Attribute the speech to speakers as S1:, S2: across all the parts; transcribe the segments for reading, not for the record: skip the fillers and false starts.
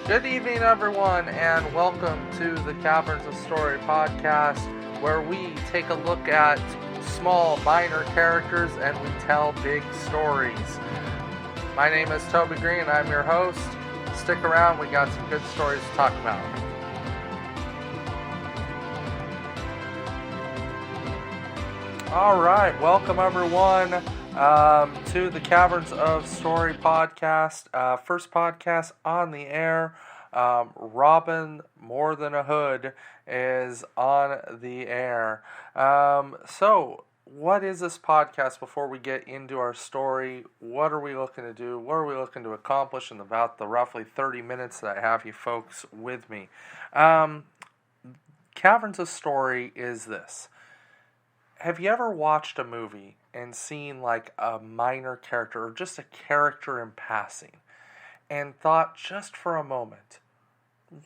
S1: Good evening, everyone, and welcome to the Caverns of Story podcast, where we take a look at small, minor characters and we tell big stories. My name is Toby Green, and I'm your host. Stick around, we got some good stories to talk about. Alright, welcome everyone to the Caverns of Story podcast. First podcast on the air. Robin More Than a Hood is on the air. So, what is this podcast before we get into our story? What are we looking to do? What are we looking to accomplish in about the roughly 30 minutes that I have you folks with me? Caverns of Story is this. Have you ever watched a movie and seen like a minor character or just a character in passing and thought just for a moment,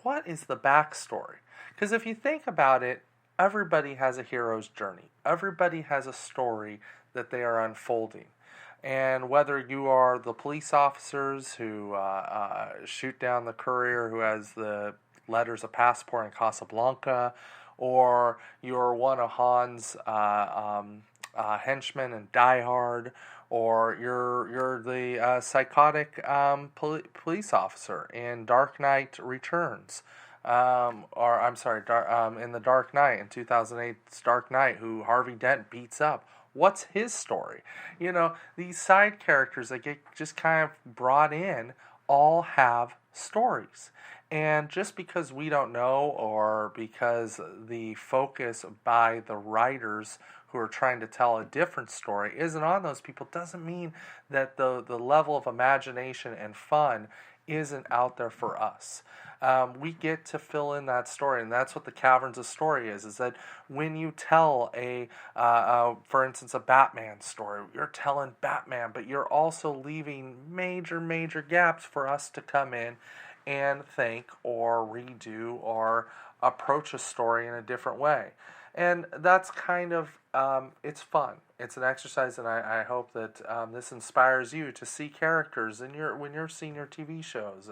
S1: what is the backstory? Because if you think about it, everybody has a hero's journey. Everybody has a story that they are unfolding. And whether you are the police officers who shoot down the courier who has the letters of passport in Casablanca, or you're one of Han's henchmen in Die Hard, or you're the psychotic police officer in Dark Knight Returns, in the Dark Knight in 2008's Dark Knight, who Harvey Dent beats up. What's his story? You know, these side characters that get just kind of brought in all have stories. And just because we don't know, or because the focus by the writers who are trying to tell a different story isn't on those people, doesn't mean that the level of imagination and fun isn't out there for us. We get to fill in that story, and that's what the Caverns of Story is that when you tell for instance, a Batman story, you're telling Batman, but you're also leaving major gaps for us to come in and think or redo or approach a story in a different way. And that's kind of, it's fun. It's an exercise, and I hope that this inspires you to see characters when you're seeing your TV shows.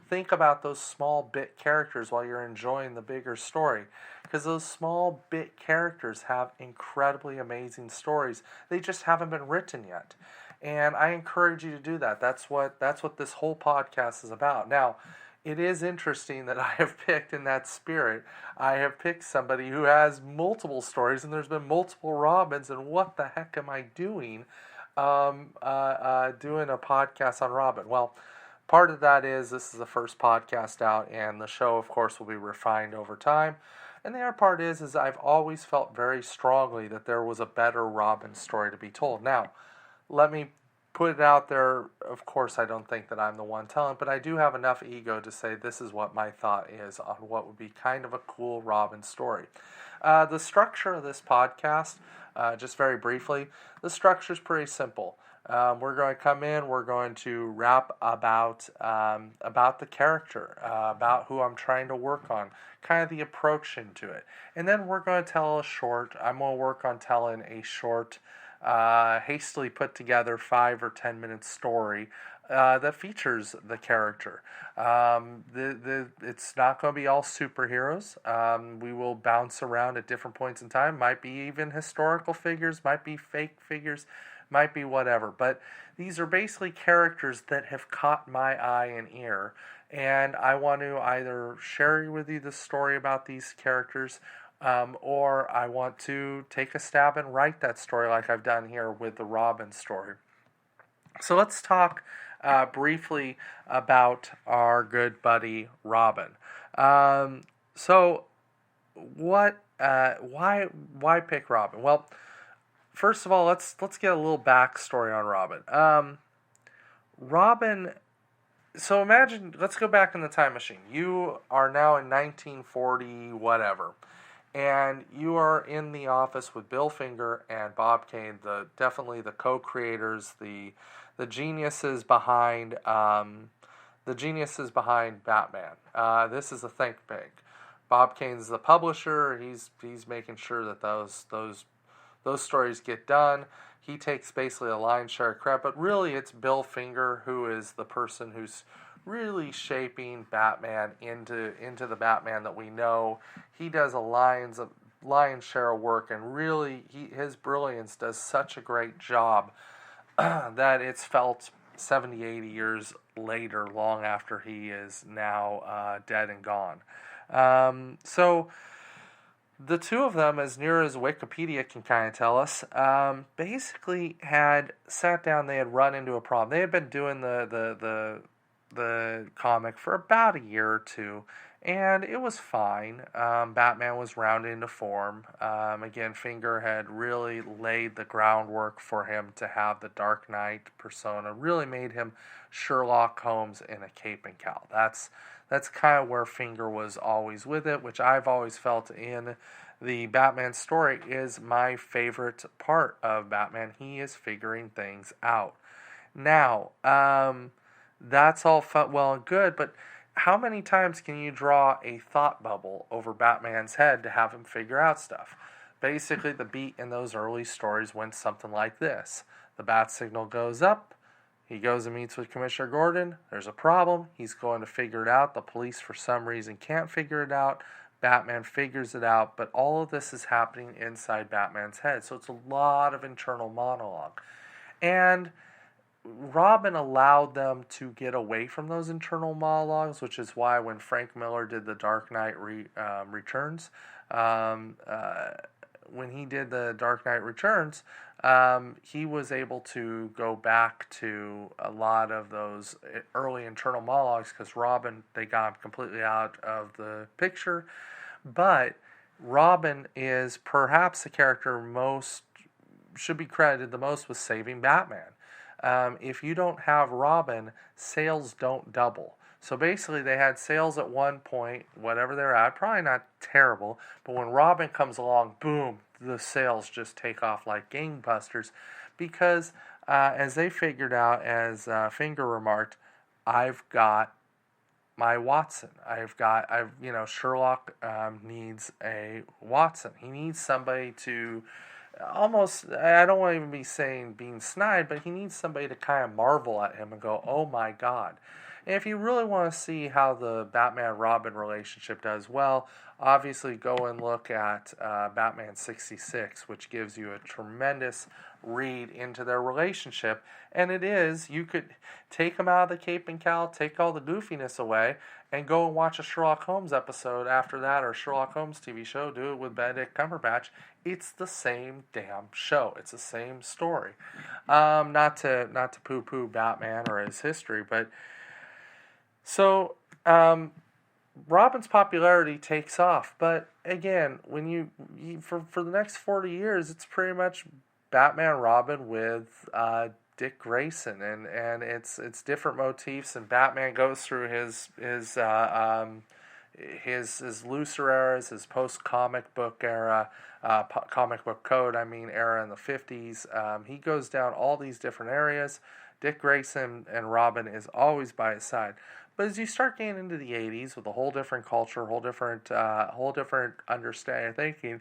S1: Think about those small bit characters while you're enjoying the bigger story. Because those small bit characters have incredibly amazing stories. They just haven't been written yet. And I encourage you to do that. That's what this whole podcast is about. Now, it is interesting that I have picked in that spirit. I have picked somebody who has multiple stories, and there's been multiple Robins. And what the heck am I doing? Doing a podcast on Robin. Well, part of that is this is the first podcast out, and the show, of course, will be refined over time. And the other part is I've always felt very strongly that there was a better Robin story to be told. Now, let me put it out there. Of course, I don't think that I'm the one telling, but I do have enough ego to say this is what my thought is on what would be kind of a cool Robin story. The structure of this podcast, just very briefly, the structure is pretty simple. We're going to come in, we're going to rap about the character, about who I'm trying to work on, kind of the approach into it. And then we're going to tell I'm going to work on telling a short, hastily put together 5 or 10 minute story that features the character. It's not going to be all superheroes. We will bounce around at different points in time. Might be even historical figures, might be fake figures, might be whatever. But these are basically characters that have caught my eye and ear. And I want to either share with you the story about these characters, or I want to take a stab and write that story like I've done here with the Robin story. So let's talk briefly about our good buddy Robin. Why pick Robin? Well, first of all, let's get a little backstory on Robin. Robin. So imagine, let's go back in the time machine. You are now in 1940 whatever. And you are in the office with Bill Finger and Bob Kane, definitely the co-creators, the geniuses behind Batman. This is a think tank. Bob Kane's the publisher. He's making sure that those stories get done. He takes basically a lion's share of credit, but really it's Bill Finger who is the person really shaping Batman into the Batman that we know. He does a lion's share of work, and really his brilliance does such a great job that it's felt 70, 80 years later, long after he is now dead and gone. So the two of them, as near as Wikipedia can kind of tell us, basically had sat down. They had run into a problem. They had been doing the comic for about a year or two, and it was fine. Batman was rounded into form. Again, Finger had really laid the groundwork for him to have the Dark Knight persona. Really made him Sherlock Holmes in a cape and cowl. That's kind of where Finger was always with it, which I've always felt in the Batman story is my favorite part of Batman. He is figuring things out. Now, that's all well and good, but how many times can you draw a thought bubble over Batman's head to have him figure out stuff? Basically, the beat in those early stories went something like this. The bat signal goes up. He goes and meets with Commissioner Gordon. There's a problem. He's going to figure it out. The police, for some reason, can't figure it out. Batman figures it out. But all of this is happening inside Batman's head. So it's a lot of internal monologue. And Robin allowed them to get away from those internal monologues, which is why when Frank Miller did The Dark Knight Returns, when he did The Dark Knight Returns, he was able to go back to a lot of those early internal monologues because Robin, they got him completely out of the picture. But Robin is perhaps the character should be credited the most with saving Batman. If you don't have Robin, sales don't double. So basically they had sales at one point, whatever they're at, probably not terrible, but when Robin comes along, boom, the sales just take off like gangbusters because as they figured out, as Finger remarked, I've got my Watson. Sherlock needs a Watson. He needs somebody to almost, I don't want to even be saying being snide, but he needs somebody to kind of marvel at him and go, oh my God. And if you really want to see how the Batman-Robin relationship does, well, obviously go and look at Batman 66, which gives you a tremendous read into their relationship. And it is, you could take them out of the cape and cowl, take all the goofiness away, and go and watch a Sherlock Holmes episode after that, or Sherlock Holmes TV show, do it with Benedict Cumberbatch. It's the same damn show. It's the same story. Not to poo-poo Batman or his history, but so Robin's popularity takes off. But again, when you for the next 40 years, it's pretty much Batman Robin with Dick Grayson, and it's different motifs, and Batman goes through his looser eras, his post comic book era, comic book code era in the 50s. He goes down all these different areas. Dick Grayson and Robin is always by his side. But as you start getting into the 80s with a whole different culture, whole different understanding of thinking,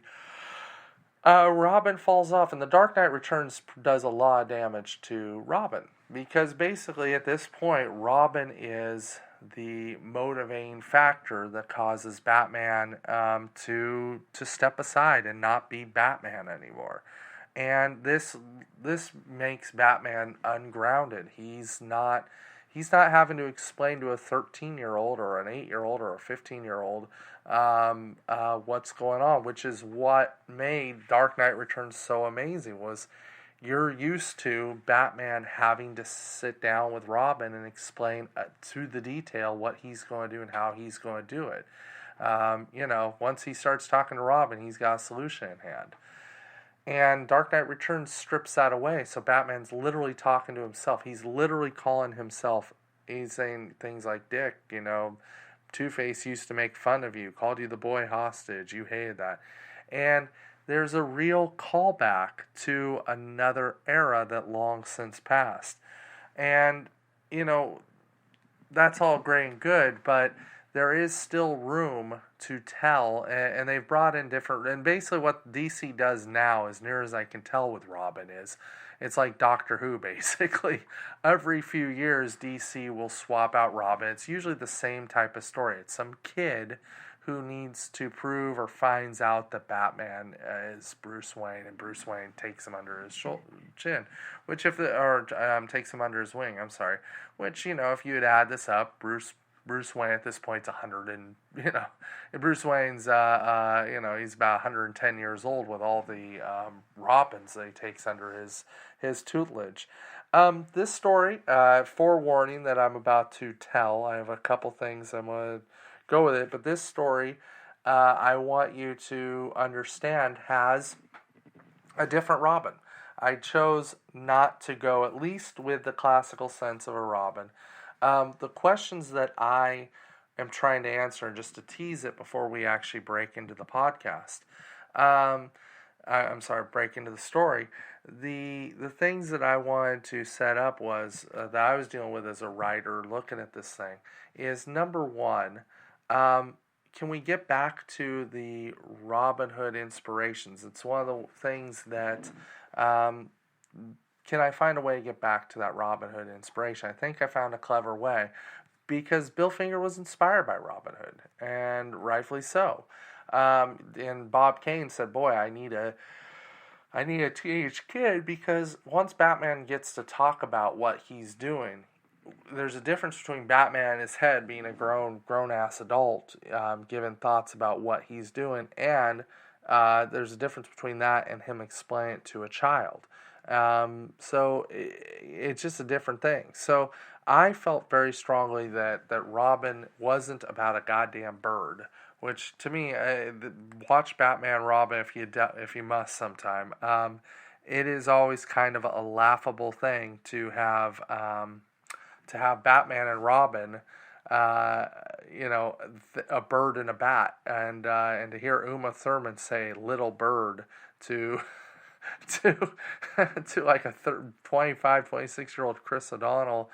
S1: Robin falls off, and The Dark Knight Returns does a lot of damage to Robin. Because basically at this point, Robin is the motivating factor that causes Batman to step aside and not be Batman anymore. And this makes Batman ungrounded. He's not having to explain to a 13-year-old or an 8-year-old or a 15-year-old what's going on, which is what made Dark Knight Returns so amazing. Was you're used to Batman having to sit down with Robin and explain to the detail what he's going to do and how he's going to do it. Once he starts talking to Robin, he's got a solution in hand. And Dark Knight Returns strips that away, so Batman's literally talking to himself. He's literally calling himself, he's saying things like, Dick, Two-Face used to make fun of you, called you the boy hostage, you hated that. And there's a real callback to another era that long since passed. And, that's all great and good, but there is still room to tell, and they've brought in different. And basically, what DC does now, as near as I can tell, with Robin is, it's like Doctor Who. Basically, every few years, DC will swap out Robin. It's usually the same type of story. It's some kid who needs to prove or finds out that Batman is Bruce Wayne, and Bruce Wayne takes him under his chin, which takes him under his wing. I'm sorry. Which, if you'd add this up, Bruce Wayne at this point's 100 and, Bruce Wayne's, he's about 110 years old with all the Robins that he takes under his tutelage. This story, forewarning that I'm about to tell, I have a couple things I'm going to go with it, but this story, I want you to understand, has a different Robin. I chose not to go, at least with the classical sense of a Robin. The questions that I am trying to answer, and just to tease it before we actually break into the podcast, break into the story. The things that I wanted to set up was, that I was dealing with as a writer looking at this thing, is number one, can we get back to the Robin Hood inspirations? It's one of the things that, can I find a way to get back to that Robin Hood inspiration? I think I found a clever way, because Bill Finger was inspired by Robin Hood, and rightfully so. And Bob Kane said, boy, I need a teenage kid, because once Batman gets to talk about what he's doing, there's a difference between Batman in his head being a grown-ass adult, giving thoughts about what he's doing, and there's a difference between that and him explaining it to a child. So it's just a different thing. So I felt very strongly that Robin wasn't about a goddamn bird, which to me, watch Batman Robin if you must sometime. It is always kind of a laughable thing to have Batman and Robin, a bird and a bat, and to hear Uma Thurman say "little bird" to like a 25, 26-year-old Chris O'Donnell,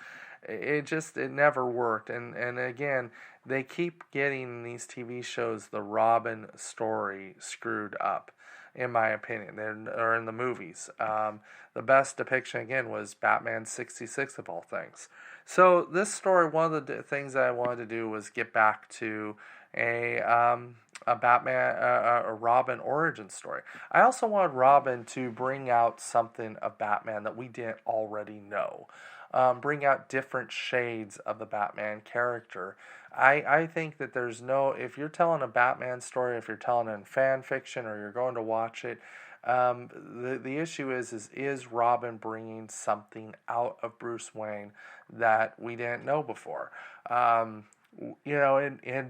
S1: it never worked. And again, they keep getting these TV shows the Robin story screwed up, in my opinion, or in the movies. The best depiction, again, was Batman 66 of all things. So this story, one of the things that I wanted to do was get back to a Robin origin story. I also wanted Robin to bring out something of Batman that we didn't already know. Bring out different shades of the Batman character. I think that if you're telling a Batman story, if you're telling it in fan fiction, or you're going to watch it, the issue is Robin bringing something out of Bruce Wayne that we didn't know before. In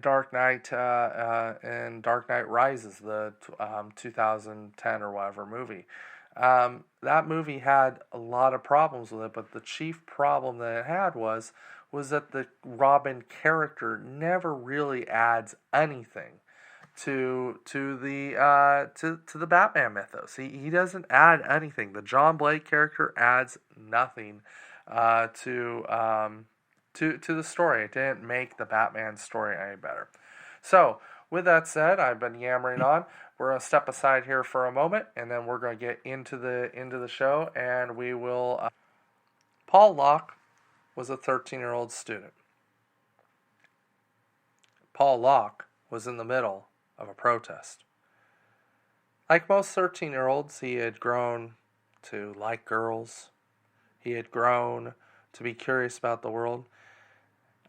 S1: Dark Knight, and Dark Knight Rises, the 2010 or whatever movie, that movie had a lot of problems with it, but the chief problem that it had was that the Robin character never really adds anything to the Batman mythos. He doesn't add anything. The John Blake character adds nothing to the story. It didn't make the Batman story any better. So, with that said, I've been yammering on. We're going to step aside here for a moment, and then we're going to get into the show, and we will... Paul Locke was a 13-year-old student. Paul Locke was in the middle of a protest. Like most 13-year-olds, he had grown to like girls. He had grown to be curious about the world.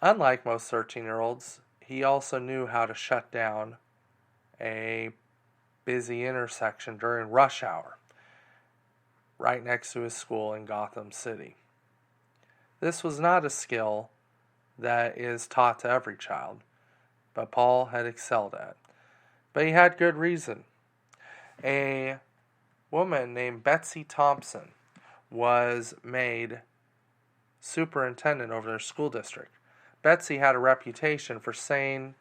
S1: Unlike most 13-year-olds, he also knew how to shut down a busy intersection during rush hour, right next to his school in Gotham City. This was not a skill that is taught to every child, but Paul had excelled at. But he had good reason. A woman named Betsy Thompson was made superintendent over their school district. Betsy had a reputation for saying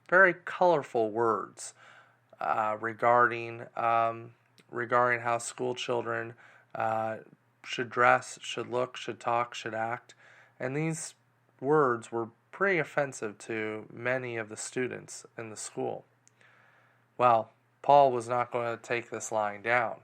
S1: very colorful words regarding how school children should dress, should look, should talk, should act. And these words were pretty offensive to many of the students in the school. Well, Paul was not going to take this lying down.